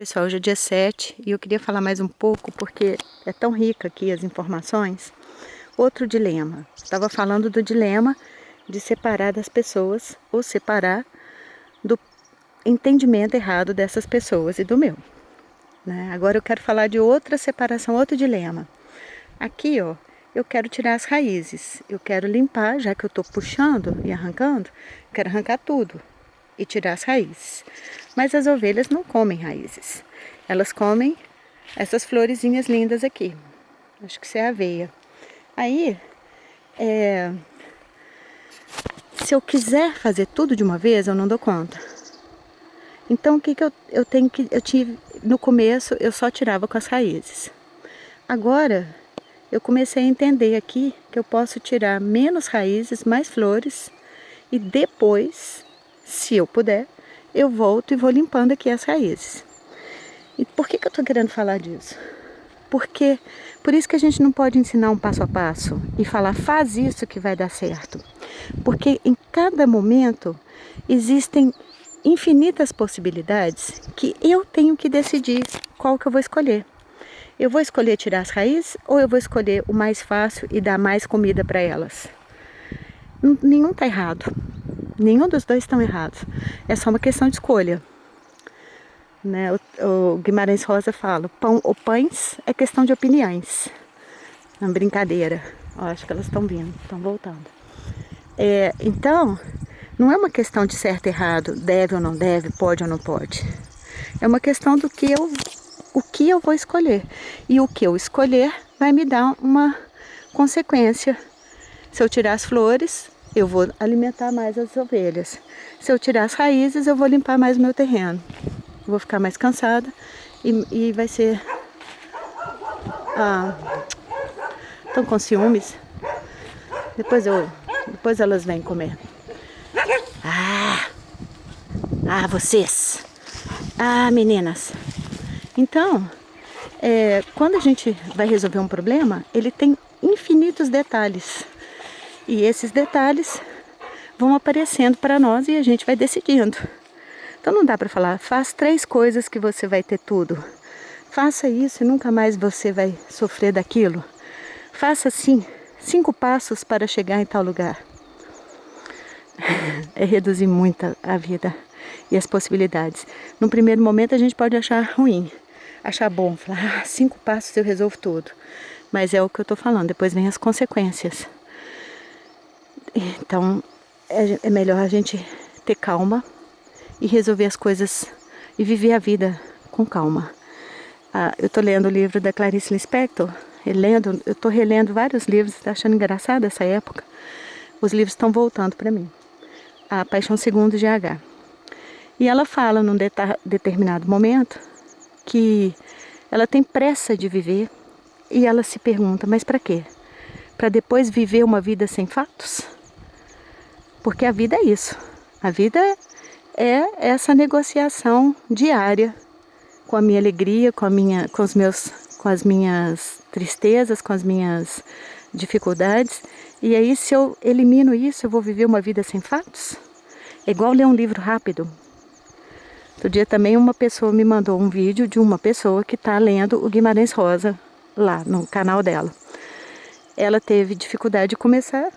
Pessoal, hoje é dia 7 e eu queria falar mais um pouco porque é tão rica aqui as informações. Outro dilema. Estava falando do dilema de separar das pessoas ou separar do entendimento errado dessas pessoas e do meu, né? Agora eu quero falar de outra separação, outro dilema. Aqui, ó, eu quero tirar as raízes. Eu quero limpar, já que eu estou puxando e arrancando, quero arrancar tudo e tirar as raízes. Mas as ovelhas não comem raízes. Elas comem essas florezinhas lindas aqui. Acho que isso é aveia. Aí, se eu quiser fazer tudo de uma vez, eu não dou conta. Então, o que eu tenho que... no começo, eu só tirava com as raízes. Agora, eu comecei a entender aqui que eu posso tirar menos raízes, mais flores. E depois, se eu puder, eu volto e vou limpando aqui as raízes. E por que eu estou querendo falar disso? Porque por isso que a gente não pode ensinar um passo a passo e falar, faz isso que vai dar certo. Porque em cada momento existem infinitas possibilidades que eu tenho que decidir qual que eu vou escolher. Eu vou escolher tirar as raízes ou eu vou escolher o mais fácil e dar mais comida para elas? Nenhum está errado. Nenhum dos dois estão errados. É só uma questão de escolha. Né? O Guimarães Rosa fala, pão ou pães é questão de opiniões. É uma brincadeira. Ó, acho que elas estão vindo, estão voltando. Então, não é uma questão de certo e errado, deve ou não deve, pode ou não pode. É uma questão do que o que eu vou escolher. E o que eu escolher vai me dar uma consequência. Se eu tirar as flores, eu vou alimentar mais as ovelhas. Se eu tirar as raízes, eu vou limpar mais o meu terreno. Vou ficar mais cansada e vai ser... Estão com ciúmes. Depois elas vêm comer. Vocês. Meninas. Então, quando a gente vai resolver um problema, ele tem infinitos detalhes. E esses detalhes vão aparecendo para nós e a gente vai decidindo. Então não dá para falar, faz 3 coisas que você vai ter tudo. Faça isso e nunca mais você vai sofrer daquilo. Faça assim, 5 passos para chegar em tal lugar. É reduzir muito a vida e as possibilidades. No primeiro momento a gente pode achar ruim, achar bom, falar, 5 passos eu resolvo tudo. Mas é o que eu estou falando, depois vem as consequências. Então é melhor a gente ter calma e resolver as coisas e viver a vida com calma. Eu estou lendo o livro da Clarice Lispector, eu estou relendo vários livros, estou achando engraçado essa época. Os livros estão voltando para mim. A Paixão Segundo GH. E ela fala num determinado momento que ela tem pressa de viver e ela se pergunta, mas para quê? Para depois viver uma vida sem fatos? Porque a vida é isso. A vida é essa negociação diária com a minha alegria, com as minhas tristezas, com as minhas dificuldades. E aí, se eu elimino isso, eu vou viver uma vida sem fatos? É igual ler um livro rápido. Outro dia também uma pessoa me mandou um vídeo de uma pessoa que está lendo o Guimarães Rosa lá no canal dela. Ela teve dificuldade de começar,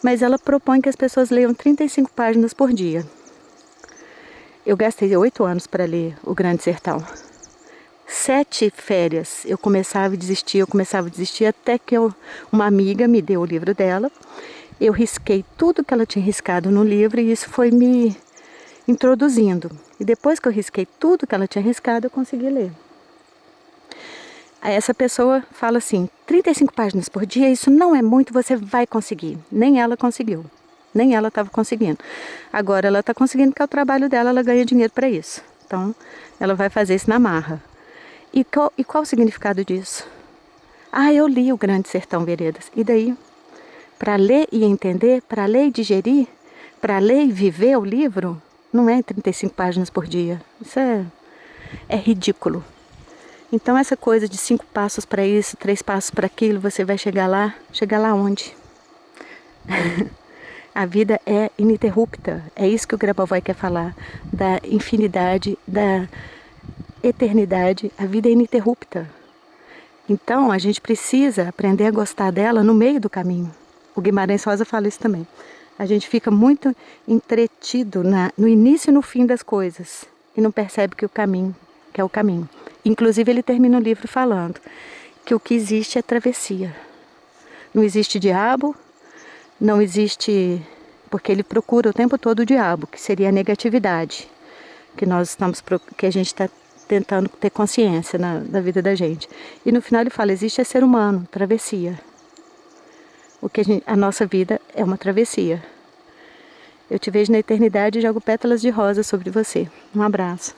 mas ela propõe que as pessoas leiam 35 páginas por dia. Eu gastei 8 anos para ler O Grande Sertão. 7 férias eu começava a desistir, até que uma amiga me deu o livro dela. Eu risquei tudo que ela tinha riscado no livro e isso foi me introduzindo. E depois que eu risquei tudo que ela tinha riscado, eu consegui ler. Aí essa pessoa fala assim, 35 páginas por dia, isso não é muito, você vai conseguir. Nem ela conseguiu. Nem ela estava conseguindo. Agora ela está conseguindo porque é o trabalho dela, ela ganha dinheiro para isso. Então, ela vai fazer isso na marra. E qual o significado disso? Eu li O Grande Sertão Veredas. E daí? Para ler e entender, para ler e digerir, para ler e viver o livro, não é 35 páginas por dia. Isso é ridículo. Então essa coisa de 5 passos para isso, 3 passos para aquilo, você vai chegar lá onde? A vida é ininterrupta. É isso que o Grabovoi quer falar, da infinidade, eternidade, a vida é ininterrupta. Então, a gente precisa aprender a gostar dela no meio do caminho. O Guimarães Rosa fala isso também. A gente fica muito entretido no início e no fim das coisas e não percebe que é o caminho. Inclusive, ele termina o livro falando que o que existe é travessia. Não existe diabo, não existe... Porque ele procura o tempo todo o diabo, que seria a negatividade, que a gente está tentando ter consciência da vida da gente. E no final ele fala, existe ser humano, travessia. A nossa vida é uma travessia. Eu te vejo na eternidade e jogo pétalas de rosa sobre você. Um abraço.